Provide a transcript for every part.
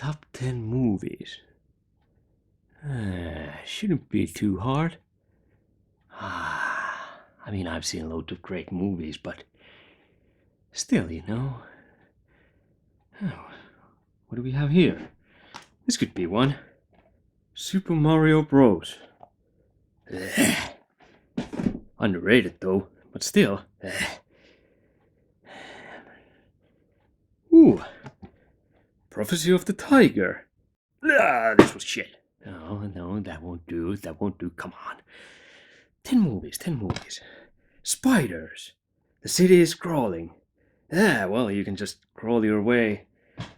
Top 10 movies. Shouldn't be too hard. I mean, I've seen loads of great movies, but still, you know. Oh, what do we have here? This could be one. Super Mario Bros. Underrated though, but still. Ooh. Prophecy of the Tiger. This was shit. No, that won't do. That won't do. Come on. 10 movies. Spiders. The city is crawling. Well, you can just crawl your way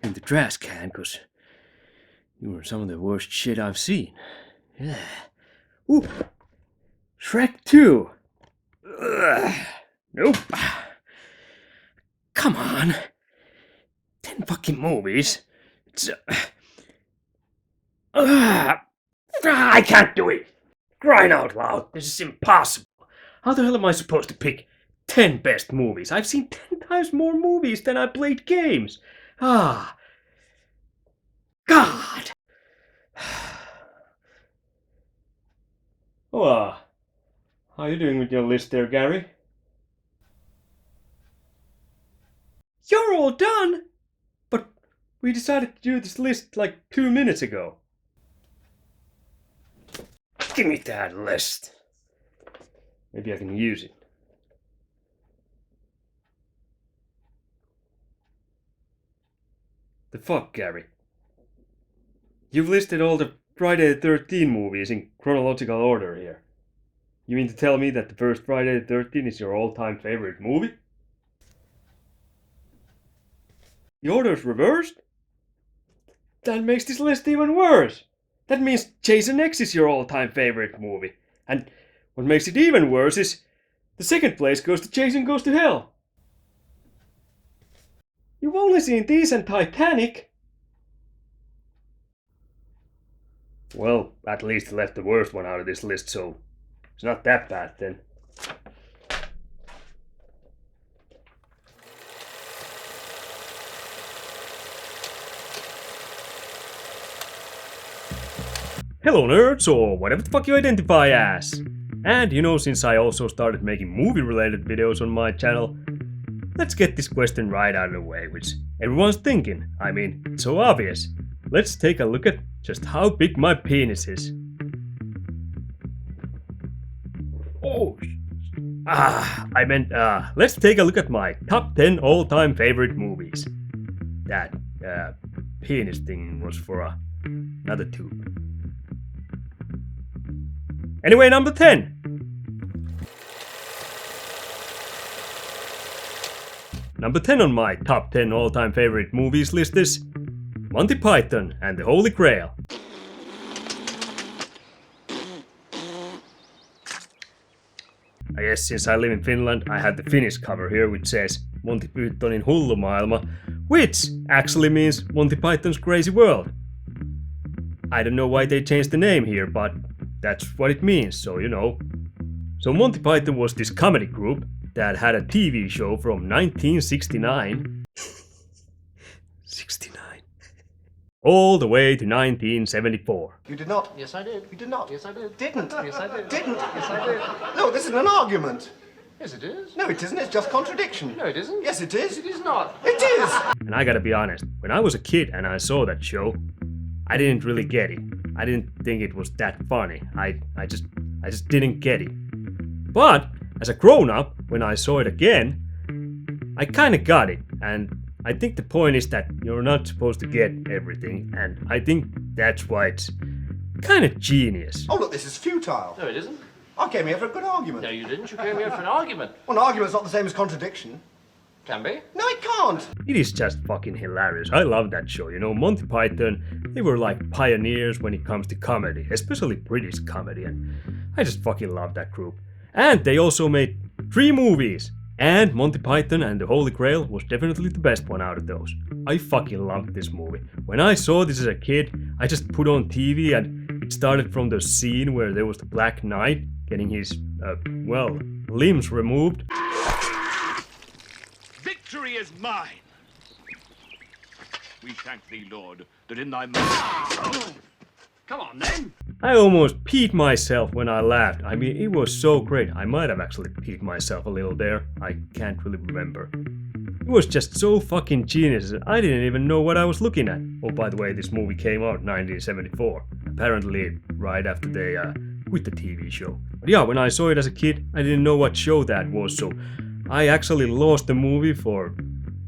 in the trash can, cause you were some of the worst shit I've seen. Ooh. Shrek 2. Nope. Come on. 10 fucking movies. I can't do it. Crying out loud. This is impossible. How the hell am I supposed to pick 10 best movies? I've seen 10 times more movies than I played games. God. Oh, how you doing with your list there, Gary? You're all done? But we decided to do this list like 2 minutes ago. Give me that list. Maybe I can use it. The fuck, Gary? You've listed all the Friday the 13th movies in chronological order here. You mean to tell me that the first Friday the 13th is your all-time favorite movie? The order's reversed? That makes this list even worse. That means Jason X is your all-time favorite movie. And what makes it even worse is the second place goes to Jason Goes to Hell. You've only seen these and Titanic. Well, at least I left the worst one out of this list, so it's not that bad then. Hello nerds, or whatever the fuck you identify as. And you know, since I also started making movie related videos on my channel, let's get this question right out of the way, which everyone's thinking. I mean, it's so obvious. Let's take a look at just how big my penis is. Let's take a look at my top 10 all-time favorite movies. That, penis thing was for another tube. Anyway, number 10. Number 10 on my top 10 all-time favorite movies list is Monty Python and the Holy Grail. I guess since I live in Finland, I have the Finnish cover here, which says Monty Pythonin hullu maailma, which actually means Monty Python's Crazy World. I don't know why they changed the name here, but that's what it means, so you know. So Monty Python was this comedy group that had a TV show from 1969. 69. All the way to 1974. You did not? Yes, I did. You did not? Yes, I did. Didn't? Yes, I did. Didn't? Yes, I did. No, this isn't an argument. Yes, it is. No, it isn't. It's just contradiction. No, it isn't. Yes, it is. It is not. It is. And I gotta be honest, when I was a kid and I saw that show, I didn't really get it. I didn't think it was that funny. I just didn't get it. But as a grown-up, when I saw it again, I kinda got it. And I think the point is that you're not supposed to get everything, and I think that's why it's kinda genius. Oh, look, this is futile. No, it isn't. I came here for a good argument. No, you didn't. You came here for an argument. Well, an argument's not the same as contradiction. Can be. No, it can't. It is just fucking hilarious. I love that show. You know, Monty Python, they were like pioneers when it comes to comedy, especially British comedy, and I just fucking love that group. And they also made 3 movies. And Monty Python and the Holy Grail was definitely the best one out of those. I fucking loved this movie. When I saw this as a kid, I just put on TV and it started from the scene where there was the Black Knight getting his, limbs removed. Victory is mine! We thank thee, Lord, that in thy mercy... Come on, then. I almost peed myself when I laughed. I mean, it was so great. I might have actually peed myself a little there. I can't really remember. It was just so fucking genius. I didn't even know what I was looking at. Oh, by the way, this movie came out in 1974. Apparently, right after they quit the TV show. But yeah, when I saw it as a kid, I didn't know what show that was, so I actually lost the movie for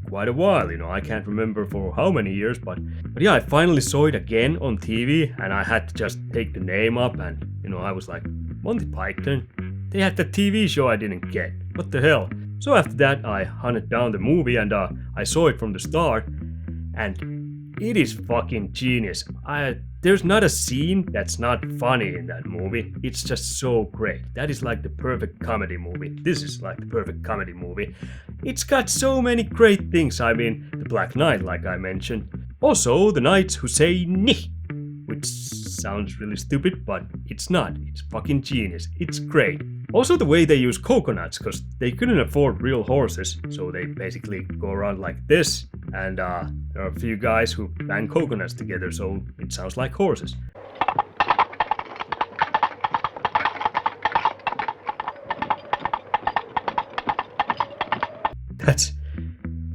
quite a while, you know. I can't remember for how many years, but yeah, I finally saw it again on TV, and I had to just take the name up, and you know, I was like, Monty Python? They had the TV show I didn't get. What the hell? So after that, I hunted down the movie, and I saw it from the start, and it is fucking genius. There's not a scene that's not funny in that movie. It's just so great. That is like the perfect comedy movie. This is like the perfect comedy movie. It's got so many great things. I mean, the Black Knight, like I mentioned. Also, the knights who say "Nih," which sounds really stupid, but it's not. It's fucking genius. It's great. Also, the way they use coconuts, because they couldn't afford real horses, so they basically go around like this, and there are a few guys who bang coconuts together, so it sounds like horses.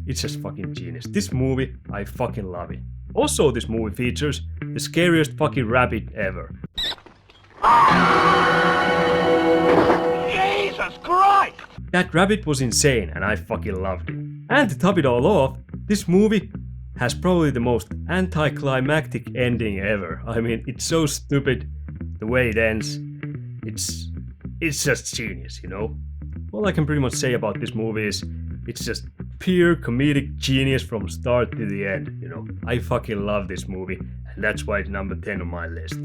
It's just fucking genius. This movie, I fucking love it. Also, this movie features the scariest fucking rabbit ever. Jesus Christ! That rabbit was insane, and I fucking loved it. And to top it all off, this movie has probably the most anticlimactic ending ever. I mean, it's so stupid the way it ends. It's just genius, you know? All I can pretty much say about this movie is it's just pure comedic genius from start to the end, you know? I fucking love this movie, and that's why it's number 10 on my list.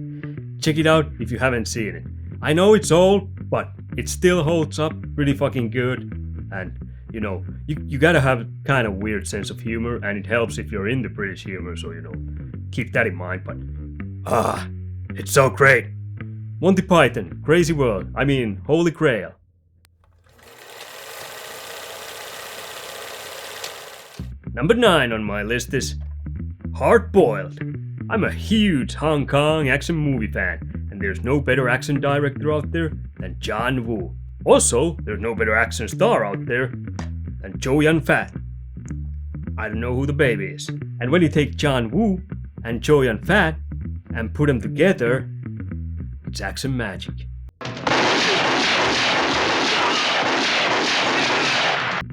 Check it out if you haven't seen it. I know it's old, but it still holds up pretty fucking good, and you know, you gotta have kind of weird sense of humor, and it helps if you're into British humor, so you know, keep that in mind, but it's so great. Monty Python, Crazy World, I mean, Holy Grail. Number 9 on my list is Hard Boiled. I'm a huge Hong Kong action movie fan, and there's no better action director out there than John Woo. Also, there's no better action star out there than Chow Yun-fat. I don't know who the baby is. And when you take John Woo and Chow Yun-fat and put them together, it's action magic.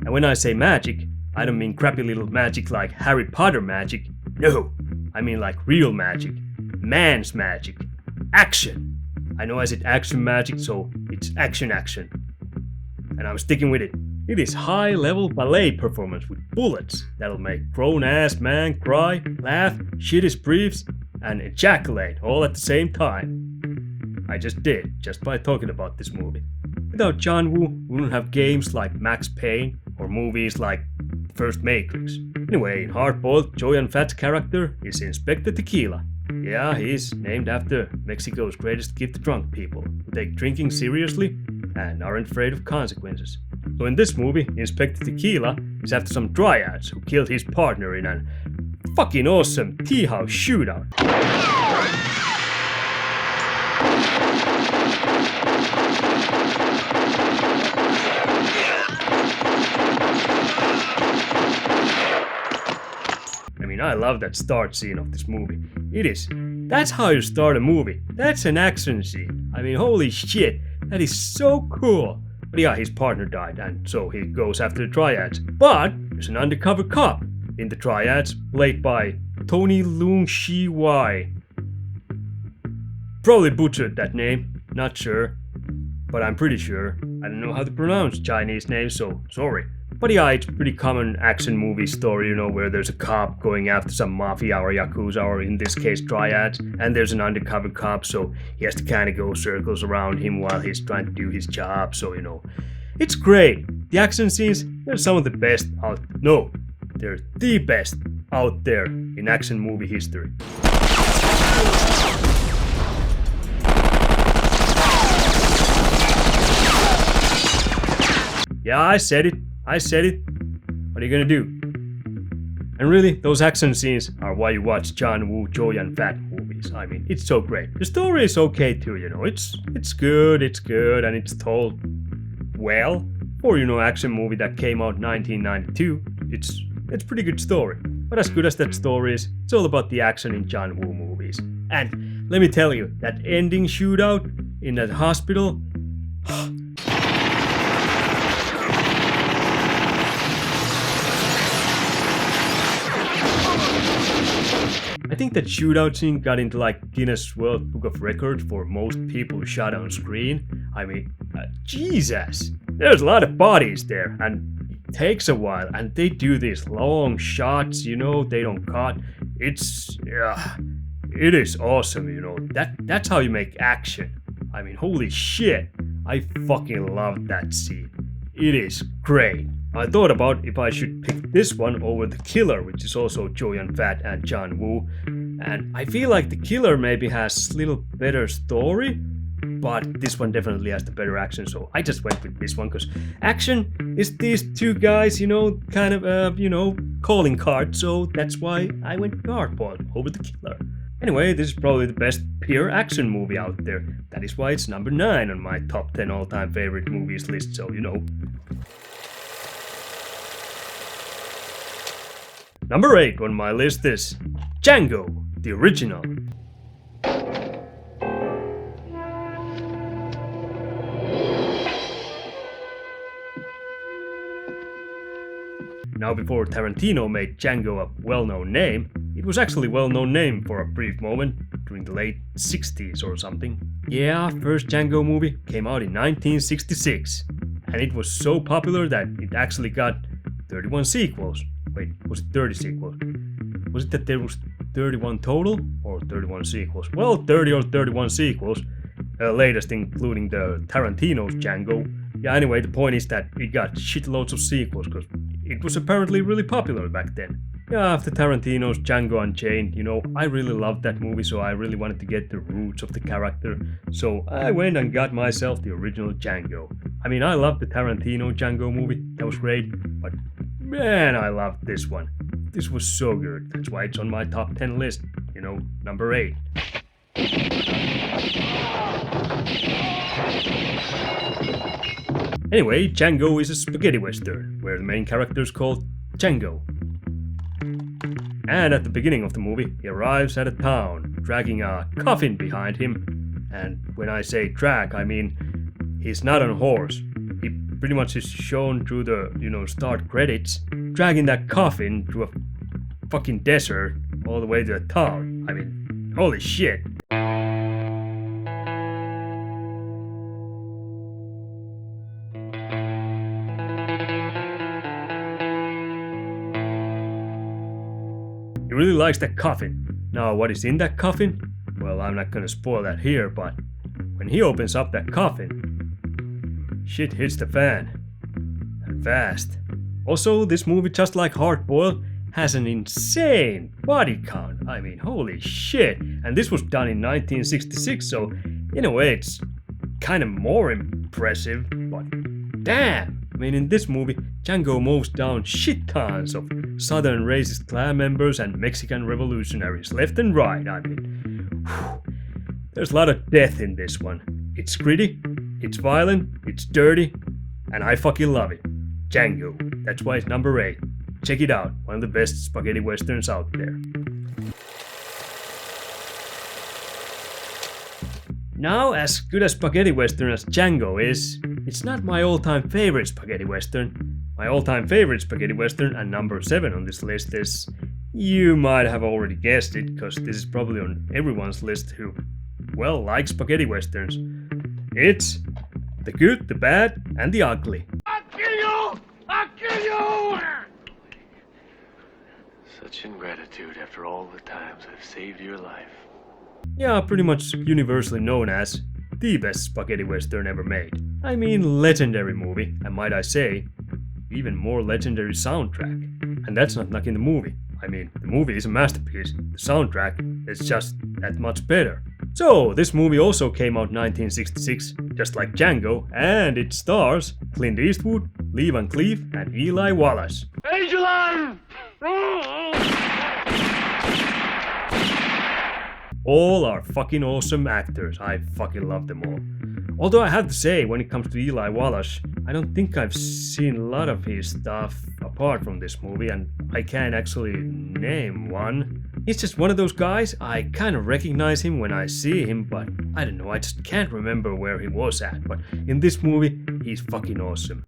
And when I say magic, I don't mean crappy little magic like Harry Potter magic. No, I mean like real magic. Man's magic. Action. I know I said action magic, so it's action. And I'm sticking with it. It is high-level ballet performance with bullets that'll make grown-ass man cry, laugh, shit his briefs, and ejaculate all at the same time. I just did, just by talking about this movie. Without John Woo, we wouldn't have games like Max Payne or movies like First Matrix. Anyway, in Hard Boiled, Chow Yun-fat's character is Inspector Tequila. Yeah, he's named after Mexico's greatest gift to drunk people who take drinking seriously and aren't afraid of consequences. So in this movie, Inspector Tequila is after some dryads who killed his partner in a fucking awesome tea house shootout. I love that start scene of this movie. That's how you start a movie. That's an action scene. I mean, holy shit, that is so cool. But yeah, his partner died, and so he goes after the Triads. But there's an undercover cop in the Triads, played by Tony Leung Shi Wai. Probably butchered that name, not sure, but I'm pretty sure. I don't know how to pronounce Chinese names, so sorry. But yeah, it's a pretty common action movie story, you know, where there's a cop going after some mafia or yakuza, or in this case triads, and there's an undercover cop, so he has to kind of go circles around him while he's trying to do his job, so you know. It's great. The action scenes, they're some of the best they're the best out there in action movie history. Yeah, I said it. What are you gonna do? And And really, those action scenes are why you watch John Woo, Joy and Fat movies. I mean, it's so great. The story is okay too, you know. It's good, and it's told well. For, you know, action movie that came out 1992, it's pretty good story. But as good as that story is, it's all about the action in John Woo movies. And let me tell you, that ending shootout in that hospital. I think that shootout scene got into like Guinness World Book of Records for most people who shot on screen. I mean, Jesus, there's a lot of bodies there, and it takes a while, and they do these long shots, you know, they don't cut. It is awesome, you know. That's how you make action. I mean, holy shit, I fucking love that scene. It is great. I thought about if I should pick this one over The Killer, which is also Joy and Fat and John Woo. And I feel like The Killer maybe has a little better story, but this one definitely has the better action, so I just went with this one, because action is these two guys, you know, kind of, calling cards, so that's why I went with Hardboiled over The Killer. Anyway, this is probably the best pure action movie out there. That is why it's number 9 on my top 10 all-time favorite movies list, so you know. Number 8 on my list is Django, the original. Now, before Tarantino made Django a well-known name, it was actually a well-known name for a brief moment during the late 60s or something. Yeah, first Django movie came out in 1966, and it was so popular that it actually got 31 sequels. Wait, was it 30 sequels? Was it that there was 31 total or 31 sequels? Well, 30 or 31 sequels. Latest including the Tarantino's Django. Yeah, anyway, the point is that it got shitloads of sequels because it was apparently really popular back then. Yeah, after Tarantino's Django Unchained, you know, I really loved that movie, so I really wanted to get the roots of the character. So I went and got myself the original Django. I mean, I loved the Tarantino Django movie, that was great, but man, I loved this one. This was so good, that's why it's on my top 10 list, you know, number 8. Anyway, Django is a spaghetti western, where the main character is called Django. And at the beginning of the movie, he arrives at a town, dragging a coffin behind him. And when I say drag, I mean he's not on a horse. He pretty much is shown through the, start credits, dragging that coffin through a fucking desert all the way to the town. I mean, holy shit. He really likes that coffin. Now, what is in that coffin? Well, I'm not gonna spoil that here, but when he opens up that coffin, shit hits the fan. And fast. Also, this movie, just like Hardboiled, has an insane body count. I mean, holy shit. And this was done in 1966, so in a way it's kind of more impressive, but damn. I mean, in this movie, Django mows down shit tons of Southern racist clan members and Mexican revolutionaries left and right. I mean, there's a lot of death in this one. It's gritty, it's violent, it's dirty, and I fucking love it. Django, that's why it's number 8. Check it out, one of the best spaghetti westerns out there. Now, as good as spaghetti western as Django is, it's not my all-time favorite spaghetti western. My all-time favorite spaghetti western and number 7 on this list is, you might have already guessed it, because this is probably on everyone's list who, well, likes spaghetti westerns. It's The Good, the Bad, and the Ugly. I'll kill you! I'll kill you! Such ingratitude after all the times I've saved your life. Yeah, pretty much universally known as the best spaghetti western ever made. I mean, legendary movie, and might I say, even more legendary soundtrack. And that's not knocking the movie. I mean, the movie is a masterpiece. The soundtrack is just that much better. So, this movie also came out 1966, just like Django, and it stars Clint Eastwood, Lee Van Cleef, and Eli Wallace. Angela! All are fucking awesome actors. I fucking love them all. Although I have to say, when it comes to Eli Wallach, I don't think I've seen a lot of his stuff apart from this movie, and I can't actually name one. He's just one of those guys, I kind of recognize him when I see him, but I don't know, I just can't remember where he was at. But in this movie, he's fucking awesome.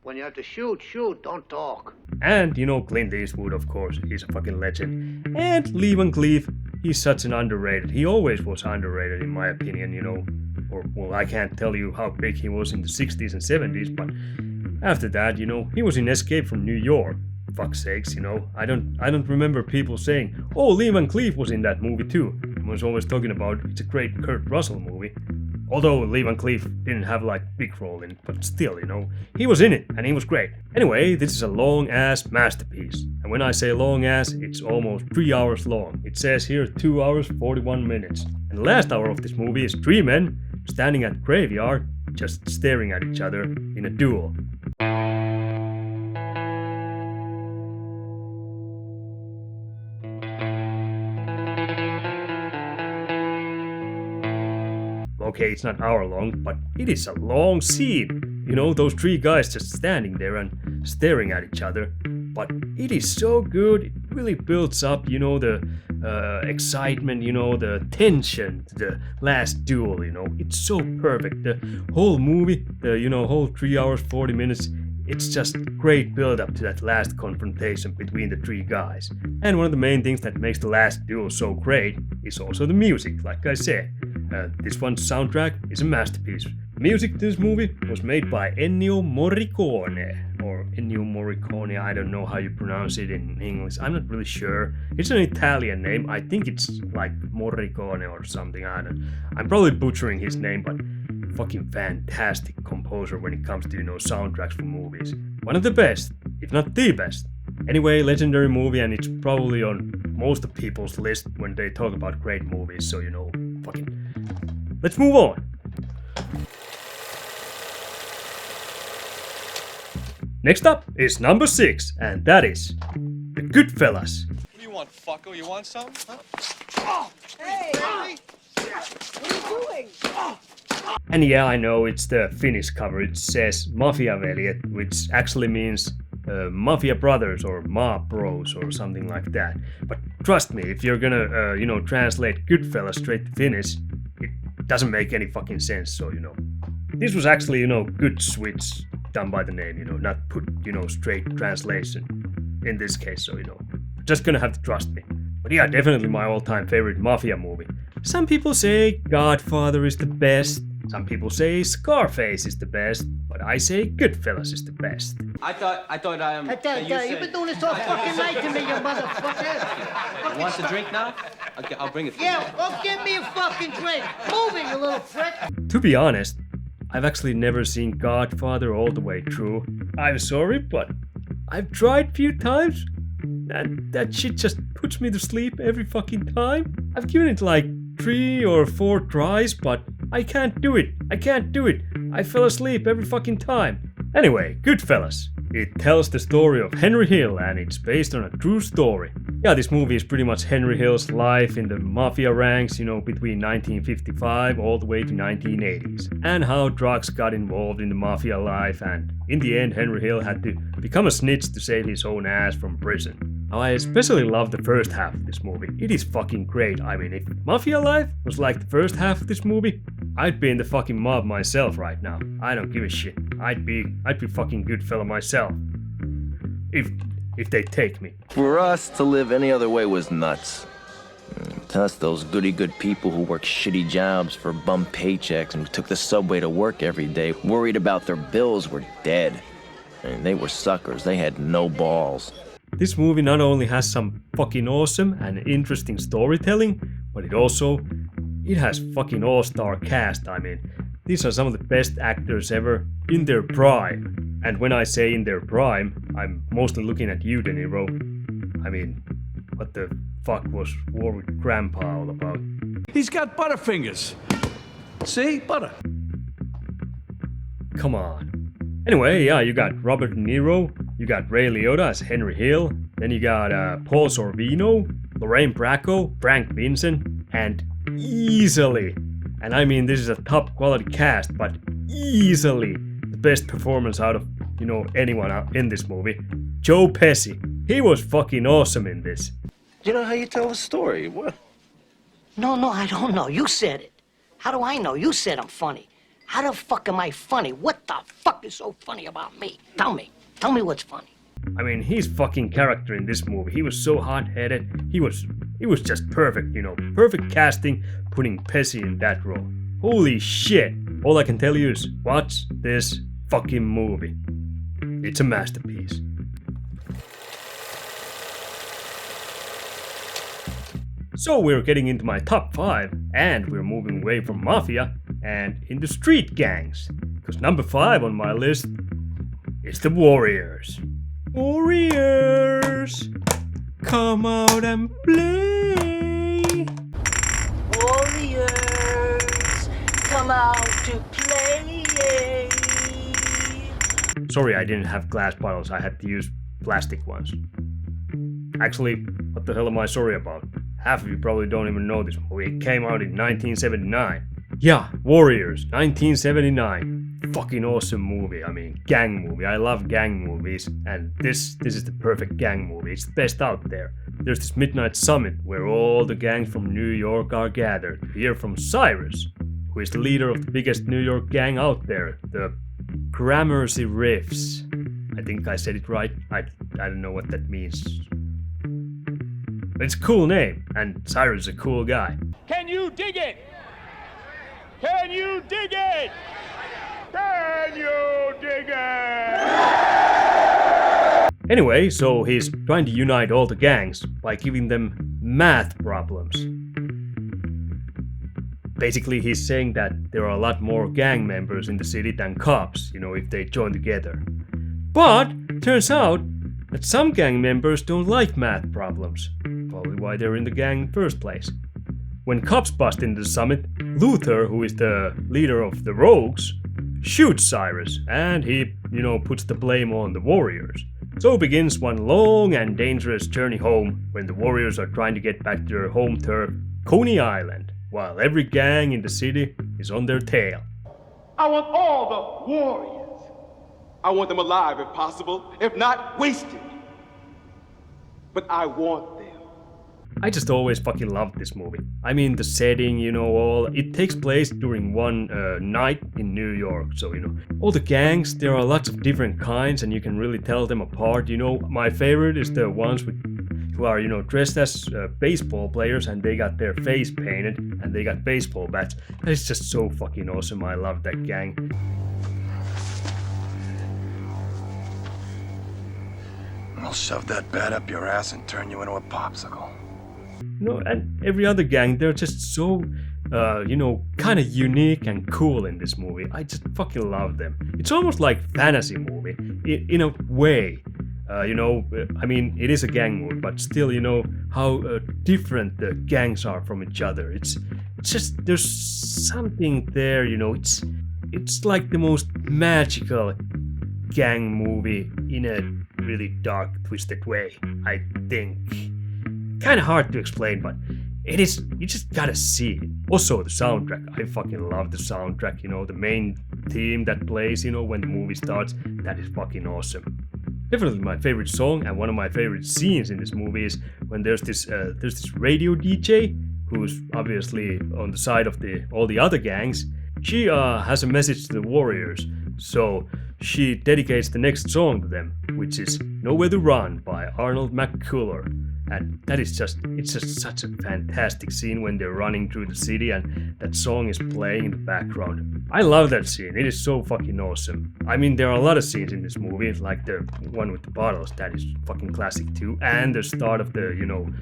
When you have to shoot, shoot, don't talk. And, you know, Clint Eastwood, of course, he's a fucking legend. And Lee Van Cleef, he's such an underrated. He always was underrated, in my opinion, you know. Or, well, I can't tell you how big he was in the 60s and 70s, but after that, you know, he was in Escape from New York. Fuck's sakes, you know. I don't remember people saying, oh, Lee Van Cleef was in that movie too. I was always talking about it's a great Kurt Russell movie. Although Lee Van Cleef didn't have like big role in it, but still, you know, he was in it and he was great. Anyway, this is a long ass masterpiece. And when I say long ass, it's almost 3 hours long. It says here 2 hours 41 minutes. And the last hour of this movie is three men standing at the graveyard, just staring at each other in a duel. Okay, it's not hour long, but it is a long scene. You know, those three guys just standing there and staring at each other. But it is so good, it really builds up, you know, the excitement, you know, the tension to the last duel, you know. It's so perfect. The whole movie, the, you know, whole 3 hours, 40 minutes, it's just great build up to that last confrontation between the three guys. And one of the main things that makes the last duel so great is also the music, like I said. This one's soundtrack is a masterpiece. The music to this movie was made by Ennio Morricone, or Ennio Morricone, I don't know how you pronounce it in English, I'm not really sure. It's an Italian name, I think it's like Morricone or something, I'm probably butchering his name, but fucking fantastic composer when it comes to, you know, soundtracks for movies. One of the best, if not the best. Anyway, legendary movie, and it's probably on most of people's list when they talk about great movies, so you know, fucking... Let's move on! Next up is number 6, and that is the Goodfellas. What do you want, fucko? You want some? Huh? Hey! What are you doing? And yeah, I know it's the Finnish cover. It says Mafiaveljet, which actually means Mafia Brothers or Ma Bros or something like that. But trust me, if you're gonna, you know, translate Goodfellas straight to Finnish, it doesn't make any fucking sense, so, you know. This was actually, you know, good switch done by the name, you know, not put, you know, straight translation in this case, so, you know. Just gonna have to trust me. But yeah, definitely my all-time favorite Mafia movie. Some people say Godfather is the best. Some people say Scarface is the best, but I say Goodfellas is the best. I thought you've been doing this all fucking night to me, you motherfucker. You want a drink now? Okay, I'll bring it for you. Yeah, well, give me a fucking drink. Move it, you little prick. To be honest, I've actually never seen Godfather all the way through. I'm sorry, but I've tried a few times, and that shit just puts me to sleep every fucking time. I've given it like 3 or 4 tries, but I can't do it. I fell asleep every fucking time. Anyway, Goodfellas. It tells the story of Henry Hill, and it's based on a true story. Yeah, this movie is pretty much Henry Hill's life in the mafia ranks, you know, between 1955 all the way to 1980s, and how drugs got involved in the mafia life, and in the end Henry Hill had to become a snitch to save his own ass from prison. Now, I especially love the first half of this movie. It is fucking great. I mean, if mafia life was like the first half of this movie, I'd be in the fucking mob myself right now. I don't give a shit. I'd be fucking Goodfella myself. If they take me. For us, to live any other way was nuts. To us, those goody-good people who worked shitty jobs for bum paychecks and took the subway to work every day, worried about their bills, were dead. I mean, they were suckers. They had no balls. This movie not only has some fucking awesome and interesting storytelling, but it has fucking all-star cast. I mean, these are some of the best actors ever in their prime. And when I say in their prime, I'm mostly looking at you, De Niro. I mean, what the fuck was War with Grandpa all about? He's got butterfingers. See? Butter. come on. Anyway, yeah, you got Robert De Niro, you got Ray Liotta as Henry Hill, then you got Paul Sorvino, Lorraine Bracco, Frank Vincent, and easily, and I mean this is a top quality cast, but easily the best performance out of, you know, anyone in this movie, Joe Pesci. He was fucking awesome in this. You know how you tell a story? What? No, I don't know. You said it. How do I know? You said I'm funny. How the fuck am I funny? What the fuck is so funny about me? Tell me. Tell me what's funny. I mean, his fucking character in this movie, he was so hot-headed. He was just perfect, you know, perfect casting, putting Pesci in that role. Holy shit! All I can tell you is watch this fucking movie. It's a masterpiece. So we're getting into my top 5, and we're moving away from mafia and into street gangs. Because number 5 on my list is the Warriors. Warriors, come out and play. Warriors, come out to play. Sorry, I didn't have glass bottles, I had to use plastic ones. Actually, what the hell am I sorry about? Half of you probably don't even know this movie. It came out in 1979. Yeah, Warriors, 1979. Fucking awesome movie. I mean, gang movie. I love gang movies, and this is the perfect gang movie. It's the best out there. There's this midnight summit where all the gangs from New York are gathered to hear from Cyrus, who is the leader of the biggest New York gang out there, the Gramercy Riffs. I think I said it right. I don't know what that means. But it's a cool name, and Cyrus is a cool guy. Can you dig it? Can you dig it? Can you dig it? Anyway, so he's trying to unite all the gangs by giving them math problems. Basically, he's saying that there are a lot more gang members in the city than cops, you know, if they join together. But turns out that some gang members don't like math problems. Probably why they're in the gang in the first place. When cops bust into the summit, Luther, who is the leader of the Rogues, shoots Cyrus, and he, you know, puts the blame on the Warriors. So begins one long and dangerous journey home when the Warriors are trying to get back to their home turf, Coney Island, while every gang in the city is on their tail. I want all the warriors. I want them alive if possible, if not wasted. But I want them. I just always fucking loved this movie. I mean, the setting, you know, it takes place during one night in New York. So, you know, all the gangs, there are lots of different kinds and you can really tell them apart. You know, my favorite is the ones who are, you know, dressed as baseball players and they got their face painted and they got baseball bats. That is just so fucking awesome. I love that gang. I'll shove that bat up your ass and turn you into a popsicle. You know, and every other gang, they're just so, you know, kind of unique and cool in this movie. I just fucking love them. It's almost like fantasy movie, in a way. You know, I mean, it is a gang movie, but still, you know, how different the gangs are from each other. It's just, there's something there, you know, it's like the most magical gang movie in a really dark, twisted way, I think. Kind of hard to explain, but it is, you just gotta see it. Also, the soundtrack, I fucking love the soundtrack, you know, the main theme that plays, you know, when the movie starts, that is fucking awesome. Definitely my favorite song, and one of my favorite scenes in this movie is when there's this radio DJ, who's obviously on the side of all the other gangs. She has a message to the Warriors, so she dedicates the next song to them, which is Nowhere to Run by Arnold McCuller. And that is just, it's just such a fantastic scene when they're running through the city and that song is playing in the background. I love that scene, it is so fucking awesome. I mean, there are a lot of scenes in this movie, like the one with the bottles, that is fucking classic too. And the start of the, you know,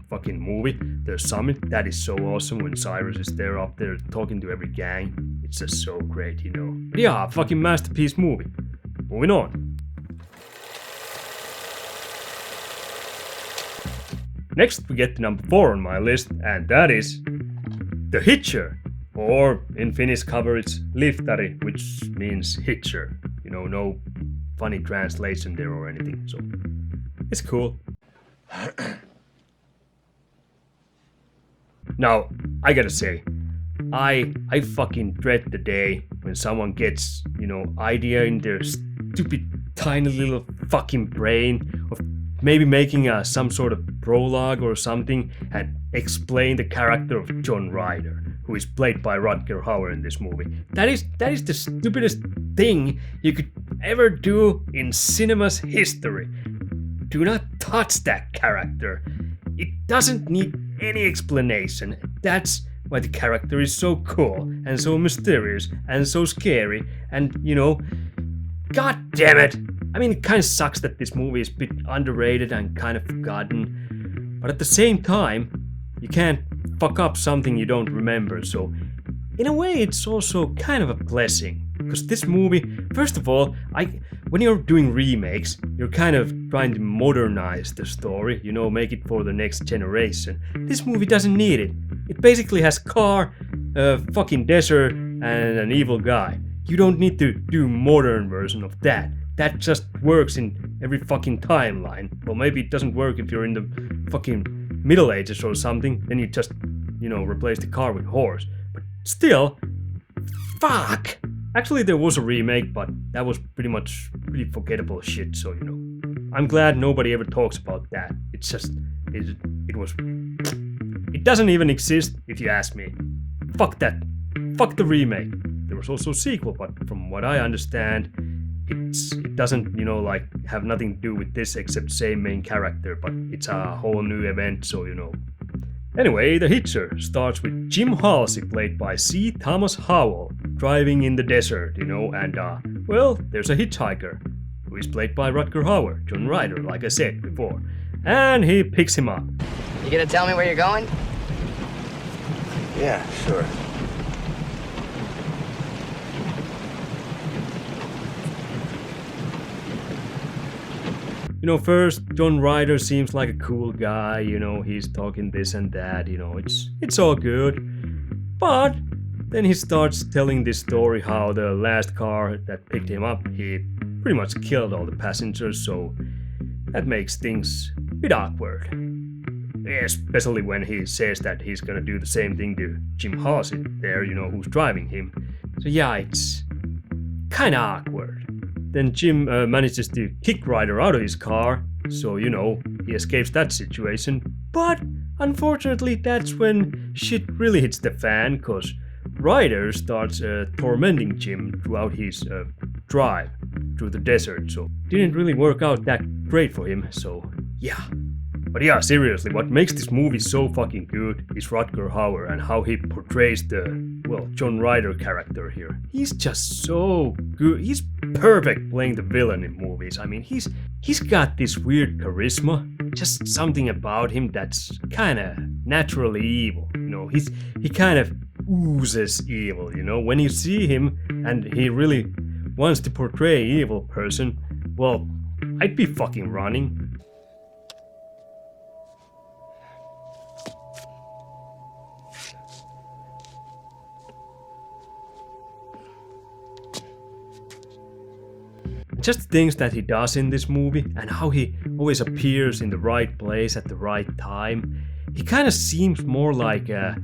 fucking movie, the summit, that is so awesome when Cyrus is there up there talking to every gang. It's just so great, you know. But yeah, fucking masterpiece movie. Moving on. Next, we get to number 4 on my list, and that is The Hitcher, Or in Finnish cover it's liftari, which means hitcher. You know, no funny translation there or anything, so it's cool. Now, I gotta say, I fucking dread the day when someone gets, you know, idea in their stupid tiny little fucking brain of maybe making some sort of prologue or something and explain the character of John Ryder, who is played by Rutger Hauer in this movie. That is the stupidest thing you could ever do in cinema's history. Do not touch that character. It doesn't need any explanation. That's why the character is so cool and so mysterious and so scary and, you know, god damn it. I mean, it kind of sucks that this movie is a bit underrated and kind of forgotten, but at the same time, you can't fuck up something you don't remember, so in a way it's also kind of a blessing. Because this movie, first of all, when you're doing remakes, you're kind of trying to modernize the story, you know, make it for the next generation. This movie doesn't need it. It basically has car, a fucking desert, and an evil guy. You don't need to do modern version of that. That just works in every fucking timeline. Well, maybe it doesn't work if you're in the fucking Middle Ages or something. Then you just, you know, replace the car with horse. But still, fuck! Actually, there was a remake, but that was pretty forgettable shit, so, you know. I'm glad nobody ever talks about that. It's just, it doesn't even exist, if you ask me. Fuck that. Fuck the remake. There was also a sequel, but from what I understand, it doesn't, you know, like, have nothing to do with this except same main character, but it's a whole new event, so, you know. Anyway, the Hitzer starts with Jim Halsey, played by C. Thomas Howell, driving in the desert, you know, and, well, there's a hitchhiker, who is played by Rutger Hauer, John Ryder, like I said before, and he picks him up. You gonna tell me where you're going? Yeah, sure. You know, first, John Ryder seems like a cool guy, you know, he's talking this and that, you know, it's all good. But then he starts telling this story how the last car that picked him up, he pretty much killed all the passengers, so that makes things a bit awkward. Especially when he says that he's gonna do the same thing to Jim Halsey there, you know, who's driving him. So yeah, it's kinda awkward. Then Jim manages to kick Ryder out of his car, so, you know, he escapes that situation. But unfortunately, that's when shit really hits the fan, cause Ryder starts tormenting Jim throughout his drive through the desert, so didn't really work out that great for him, so yeah. But yeah, seriously, what makes this movie so fucking good is Rutger Hauer and how he portrays the, well, John Ryder character here. He's just so good. He's perfect playing the villain in movies. I mean, he's got this weird charisma, just something about him that's kind of naturally evil. You know, he kind of oozes evil, you know. When you see him and he really wants to portray an evil person, well, I'd be fucking running. Just things that he does in this movie and how he always appears in the right place at the right time. He kind of seems more like a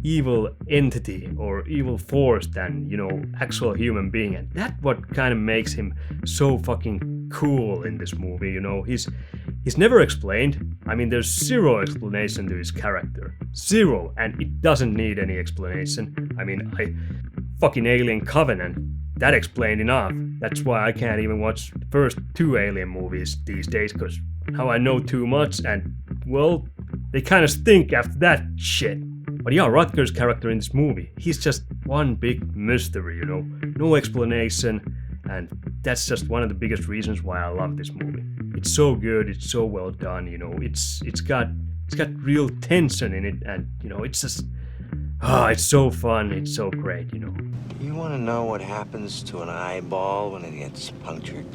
evil entity or evil force than, you know, actual human being, and that's what kind of makes him so fucking cool in this movie, you know. He's never explained. I mean, there's zero explanation to his character. Zero, and it doesn't need any explanation. I mean, fucking Alien Covenant, that explained enough. That's why I can't even watch the first 2 Alien movies these days, because now I know too much and, well, they kind of stink after that shit. But yeah, Rutger's character in this movie, he's just one big mystery, you know, no explanation, and that's just one of the biggest reasons why I love this movie. It's so good, it's so well done, you know, it's got real tension in it, and, you know, it's just, it's so fun, it's so great, you know. You want to know what happens to an eyeball when it gets punctured?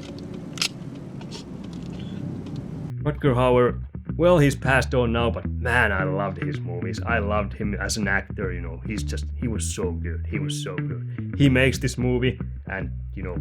Rutger Hauer, Well, he's passed on now, but man, I loved his movies. I loved him as an actor, you know. He was so good. He was so good. He makes this movie, and, you know,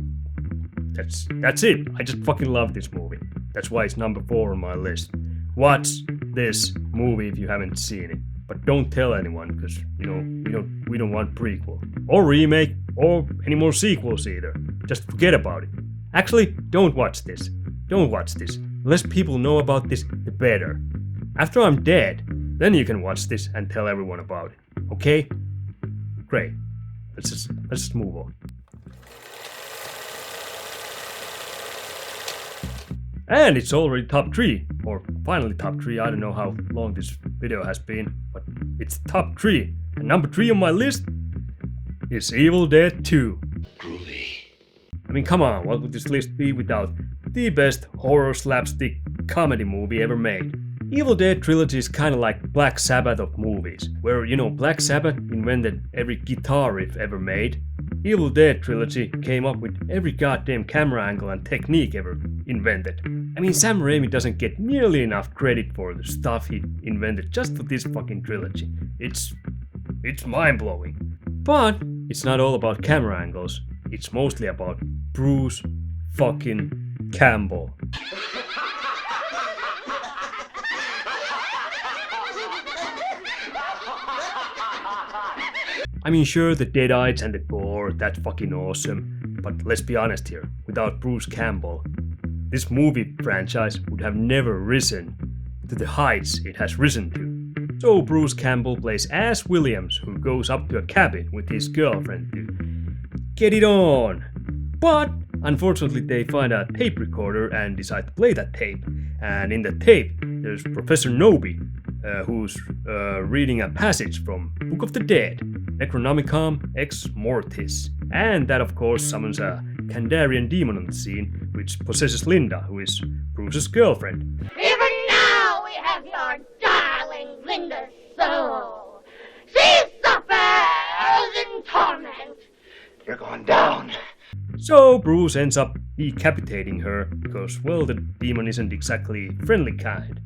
that's it. I just fucking love this movie. That's why it's number 4 on my list. Watch this movie if you haven't seen it. But don't tell anyone, because, you know, we don't want prequel. Or remake, or any more sequels either. Just forget about it. Actually, don't watch this. Don't watch this. The less people know about this, the better. After I'm dead, then you can watch this and tell everyone about it. Okay? Great. Let's just move on. And it's already top 3, or finally top 3. I don't know how long this video has been, but it's top 3. And number 3 on my list is Evil Dead 2. Groovy. I mean, come on, what would this list be without the best horror slapstick comedy movie ever made? Evil Dead trilogy is kinda like Black Sabbath of movies, where, you know, Black Sabbath invented every guitar riff ever made. Evil Dead trilogy came up with every goddamn camera angle and technique ever invented. I mean, Sam Raimi doesn't get nearly enough credit for the stuff he invented just for this fucking trilogy. It's mind-blowing. But it's not all about camera angles. It's mostly about Bruce fucking Campbell. I mean, sure, the Deadites and the gore, that's fucking awesome. But let's be honest here, without Bruce Campbell, this movie franchise would have never risen to the heights it has risen to. So Bruce Campbell plays Ash Williams, who goes up to a cabin with his girlfriend to get it on. But unfortunately they find a tape recorder and decide to play that tape. And in the tape, there's Professor Noby, who's reading a passage from Book of the Dead, Necronomicon Ex Mortis. And that of course summons a Kandarian demon on the scene, which possesses Linda, who is Bruce's girlfriend. Even now we have your darling Linda's soul. She suffers in torment. You're going down. So Bruce ends up decapitating her, because, well, the demon isn't exactly friendly kind.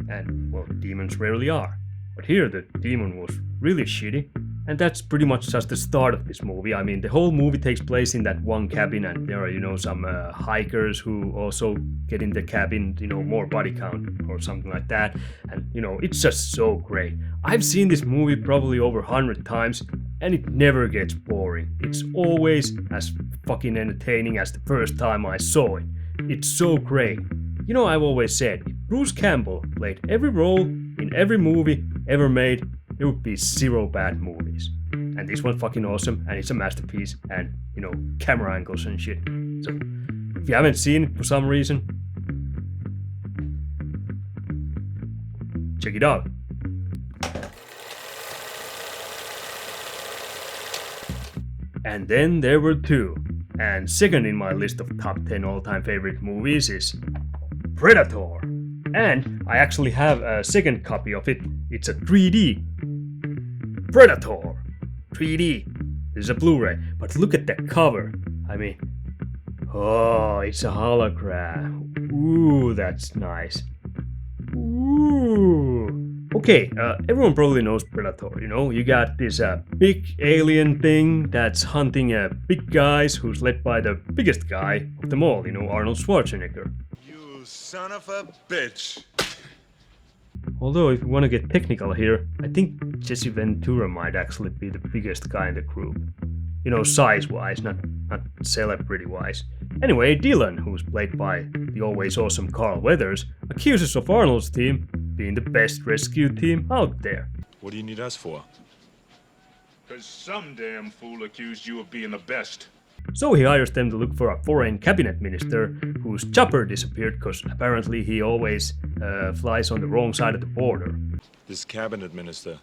And, well, demons rarely are. But here the demon was really shitty. And that's pretty much just the start of this movie. I mean, the whole movie takes place in that one cabin, and there are, you know, some hikers who also get in the cabin, you know, more body count or something like that. And, you know, it's just so great. I've seen this movie probably over 100 times, and it never gets boring. It's always as fucking entertaining as the first time I saw it. It's so great. You know, I've always said, if Bruce Campbell played every role in every movie ever made, there would be 0 bad movies. And this one's fucking awesome, and it's a masterpiece, and, you know, camera angles and shit. So, if you haven't seen it for some reason, check it out. And then there were 2. And second in my list of top 10 all-time favorite movies is Predator. And I actually have a second copy of it. It's a 3D. Predator 3D. This is a Blu-ray, but look at the cover. I mean, oh, it's a hologram. Ooh, that's nice. Ooh. Okay, everyone probably knows Predator, you know? You got this big alien thing that's hunting big guys who's led by the biggest guy of them all, you know, Arnold Schwarzenegger. You son of a bitch. Although, if you want to get technical here, I think Jesse Ventura might actually be the biggest guy in the group. You know, size-wise, not celebrity-wise. Anyway, Dylan, who's played by the always awesome Carl Weathers, accuses of Arnold's team being the best rescue team out there. What do you need us for? 'Cause some damn fool accused you of being the best. So he hires them to look for a foreign cabinet minister whose chopper disappeared because apparently he always flies on the wrong side of the border. This cabinet minister,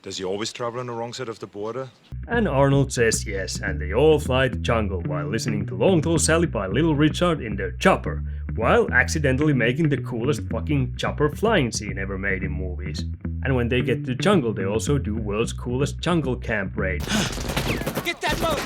does he always travel on the wrong side of the border? And Arnold says yes, and they all fly to jungle while listening to Long Tall Sally by Little Richard in their chopper, while accidentally making the coolest fucking chopper flying scene ever made in movies. And when they get to the jungle, they also do world's coolest jungle camp raid. Get that motor!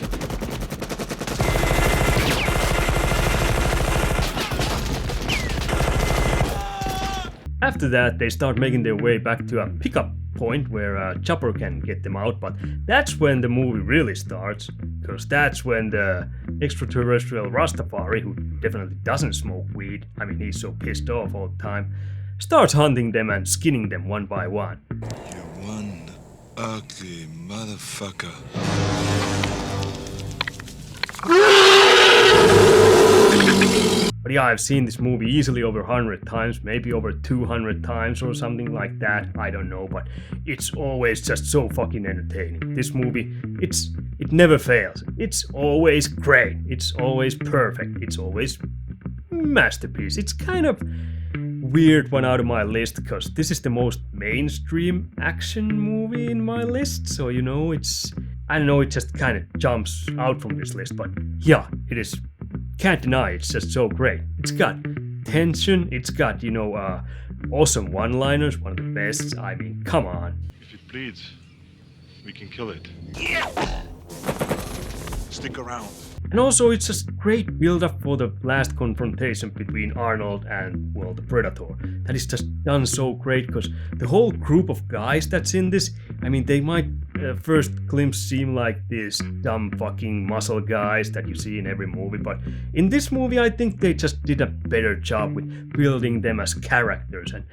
After that, they start making their way back to a pickup point where a chopper can get them out, but that's when the movie really starts, because that's when the extraterrestrial Rastafari, who definitely doesn't smoke weed, I mean he's so pissed off all the time, starts hunting them and skinning them one by one. You one ugly motherfucker. But yeah, I've seen this movie easily over 100 times, maybe over 200 times or something like that, I don't know, but it's always just so fucking entertaining. This movie, it never fails. It's always great, it's always perfect, it's always masterpiece. It's kind of weird one out of my list, because this is the most mainstream action movie in my list, so you know, I don't know, it just kind of jumps out from this list, but yeah, it is. Can't deny it's just so great. It's got tension, it's got, you know, awesome one-liners, one of the best. I mean, come on. If it bleeds, we can kill it. Stick around. And also, it's just great build-up for the last confrontation between Arnold and, well, the Predator. That is just done so great, because the whole group of guys that's in this, I mean, they might first glimpse seem like these dumb fucking muscle guys that you see in every movie, but in this movie, I think they just did a better job with building them as characters. And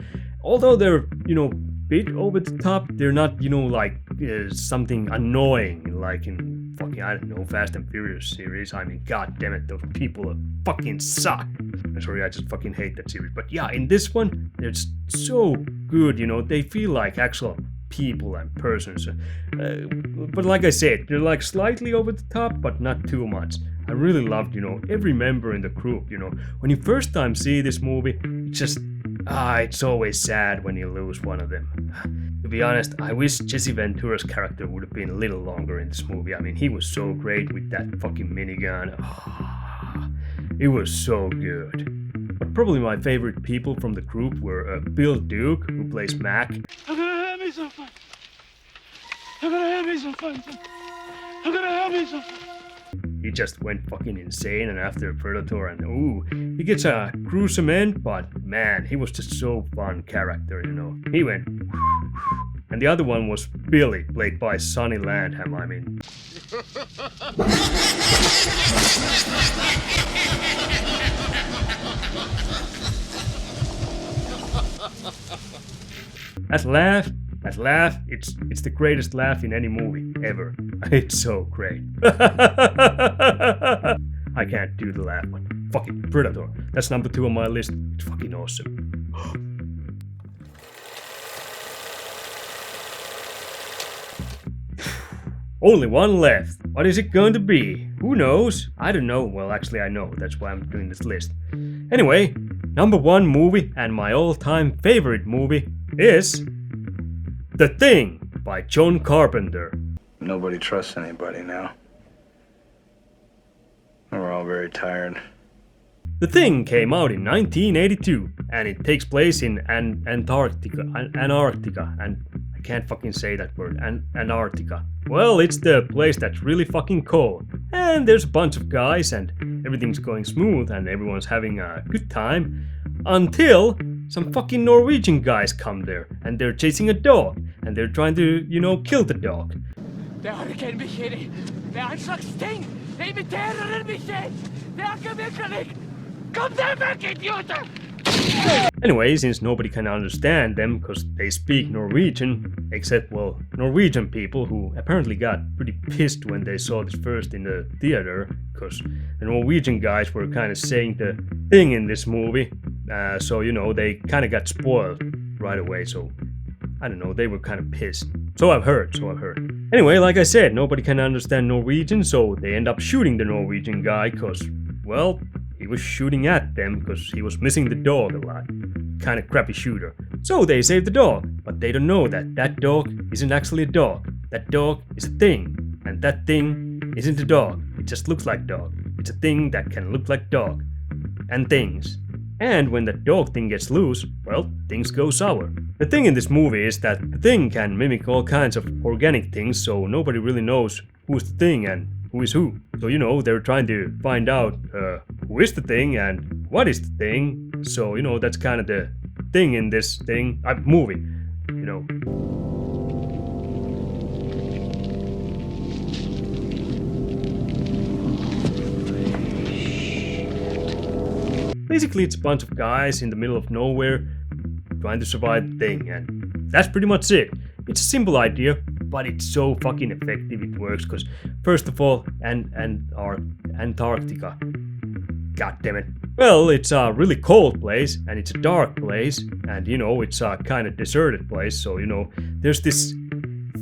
although they're, you know, bit over the top, they're not, you know, like something annoying like in fucking, I don't know, Fast and Furious series. I mean, god damn it, those people fucking suck. I'm sorry, I just fucking hate that series. But yeah, in this one, they're just so good, you know, they feel like actual people and persons. But like I said, they're like slightly over the top, but not too much. I really loved, you know, every member in the group, you know. When you first time see this movie, it's just, it's always sad when you lose one of them. To be honest, I wish Jesse Ventura's character would have been a little longer in this movie. I mean, he was so great with that fucking minigun. It was so good. But probably my favorite people from the group were Bill Duke, who plays Mac. I'm gonna have me some fun. I'm gonna have me some fun. I'm gonna have me some fun. He just went fucking insane, and after Predator, and he gets a gruesome end, but man, he was just so fun character, you know. He went, and the other one was Billy, played by Sonny Landham, I mean. That laugh, it's the greatest laugh in any movie ever. It's so great. I can't do the laugh, but fucking Predator. That's number 2 on my list. It's fucking awesome. Only one left. What is it going to be? Who knows? I don't know. Well, actually I know. That's why I'm doing this list. Anyway, number 1 movie and my all-time favorite movie is The Thing by John Carpenter. Nobody trusts anybody now. We're all very tired. The Thing came out in 1982, and it takes place in Antarctica, and I can't fucking say that word, Antarctica. Well, it's the place that's really fucking cold, and there's a bunch of guys, and everything's going smooth, and everyone's having a good time, until some fucking Norwegian guys come there, and they're chasing a dog, and they're trying to, you know, kill the dog. Det har ikke en bekjentlig. Det en slags ting. Det imiterer en bekjent. Det ikke virkelig. Kom der vekk, idioter! Anyway, since nobody can understand them because they speak Norwegian, except, well, Norwegian people who apparently got pretty pissed when they saw this first in the theater, because the Norwegian guys were kind of saying the thing in this movie, so, you know, they kind of got spoiled right away, so, I don't know, they were kind of pissed. So I've heard. Anyway, like I said, nobody can understand Norwegian, so they end up shooting the Norwegian guy, because, well, he was shooting at them because he was missing the dog a lot. Kind of crappy shooter. So they save the dog, but they don't know that that dog isn't actually a dog. That dog is a thing, and that thing isn't a dog. It just looks like dog. It's a thing that can look like dog. And things. And when the dog thing gets loose, well, things go sour. The thing in this movie is that the thing can mimic all kinds of organic things, so nobody really knows who's the thing and who is who. So, you know, they're trying to find out who is the thing and what is the thing. So, you know, that's kind of the thing in this movie, you know. Basically, it's a bunch of guys in the middle of nowhere trying to survive the thing, and that's pretty much it. It's a simple idea, but it's so fucking effective. It works because, first of all, Antarctica. God damn it. Well, it's a really cold place, and it's a dark place, and you know, it's a kind of deserted place, so you know, there's this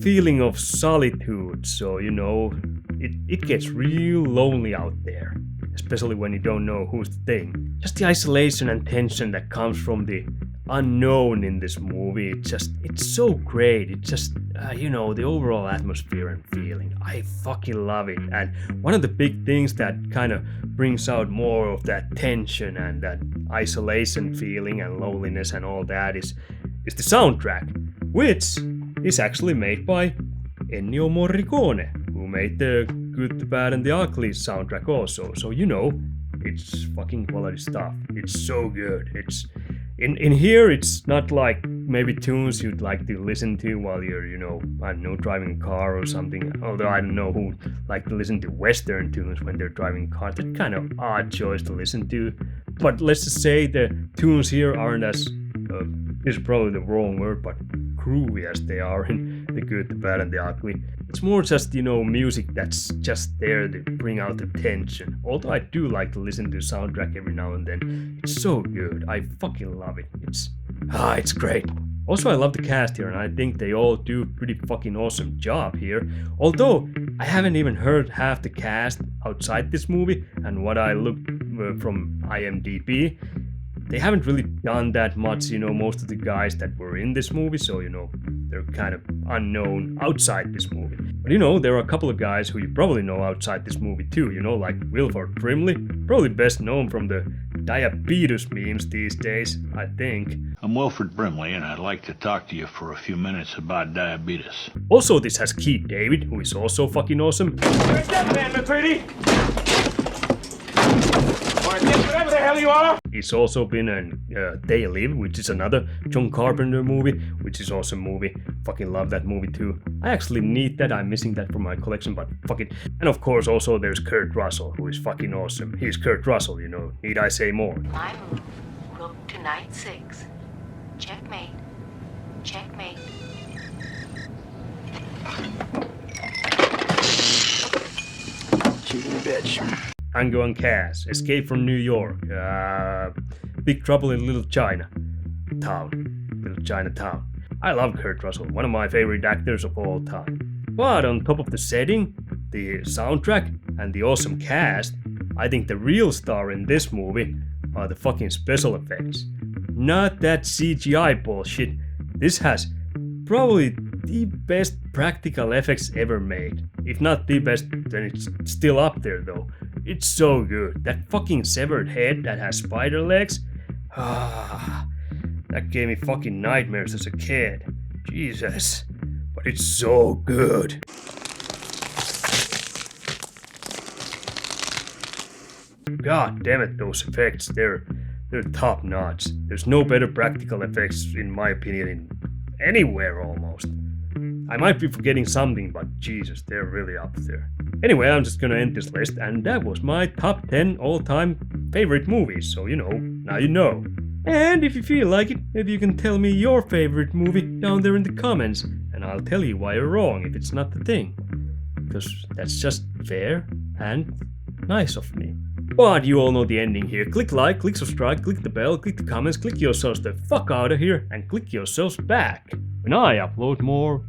feeling of solitude, so you know, it gets real lonely out there. Especially when you don't know who's the thing. Just the isolation and tension that comes from the unknown in this movie, it's so great. It's just, you know, the overall atmosphere and feeling. I fucking love it. And one of the big things that kind of brings out more of that tension and that isolation feeling and loneliness and all that is the soundtrack, which is actually made by Ennio Morricone, who made the Good, the Bad, and the Ugly soundtrack also. So you know, it's fucking quality stuff. It's so good. It's in here. It's not like maybe tunes you'd like to listen to while you're, you know, I don't know, driving a car or something. Although I don't know who like to listen to Western tunes when they're driving a car. That's kind of odd choice to listen to. But let's just say the tunes here aren't as this is probably the wrong word, but groovy as they are in The Good, the Bad, and the Ugly. It's more just, you know, music that's just there to bring out the tension. Although I do like to listen to soundtrack every now and then. It's so good. I fucking love it. It's great. Also, I love the cast here, and I think they all do a pretty fucking awesome job here. Although, I haven't even heard half the cast outside this movie, and what I looked from IMDb, they haven't really done that much, you know, most of the guys that were in this movie, so, you know, they're kind of unknown outside this movie. But, you know, there are a couple of guys who you probably know outside this movie too, you know, like Wilford Brimley, probably best known from the diabetes memes these days, I think. I'm Wilford Brimley, and I'd like to talk to you for a few minutes about diabetes. Also, this has Keith David, who is also fucking awesome. Where's that man, McCready? Whatever the hell you are! He's also been in They Live, which is another John Carpenter movie, which is awesome movie. Fucking love that movie too. I actually need that. I'm missing that from my collection, but fuck it. And of course, also there's Kurt Russell, who is fucking awesome. He's Kurt Russell, you know. Need I say more? My move. Rook to knight 6. Checkmate. Checkmate. Cheating bitch. Django and Cass, Escape from New York, Big Trouble in Little Chinatown. I love Kurt Russell, one of my favorite actors of all time. But on top of the setting, the soundtrack, and the awesome cast, I think the real star in this movie are the fucking special effects. Not that CGI bullshit. This has probably the best practical effects ever made. If not the best, then it's still up there though. It's so good. That fucking severed head that has spider legs. That gave me fucking nightmares as a kid. Jesus. But it's so good. God damn it, those effects. They're top notch. There's no better practical effects in my opinion in anywhere almost. I might be forgetting something, but Jesus, they're really up there. Anyway, I'm just gonna end this list, and that was my top 10 all-time favorite movies, so you know, now you know. And if you feel like it, maybe you can tell me your favorite movie down there in the comments, and I'll tell you why you're wrong if it's not the thing. Because that's just fair and nice of me. But you all know the ending here. Click like, click subscribe, click the bell, click the comments, click yourselves the fuck out of here, and click yourselves back when I upload more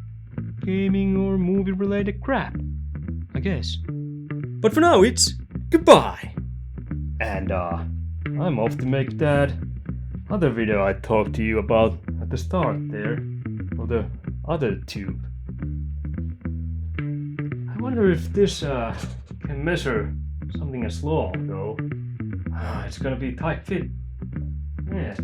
gaming or movie related crap, I guess. But for now it's goodbye. And I'm off to make that other video I talked to you about at the start there, or the other tube. I wonder if this can measure something as long though. It's gonna be tight fit. Yeah.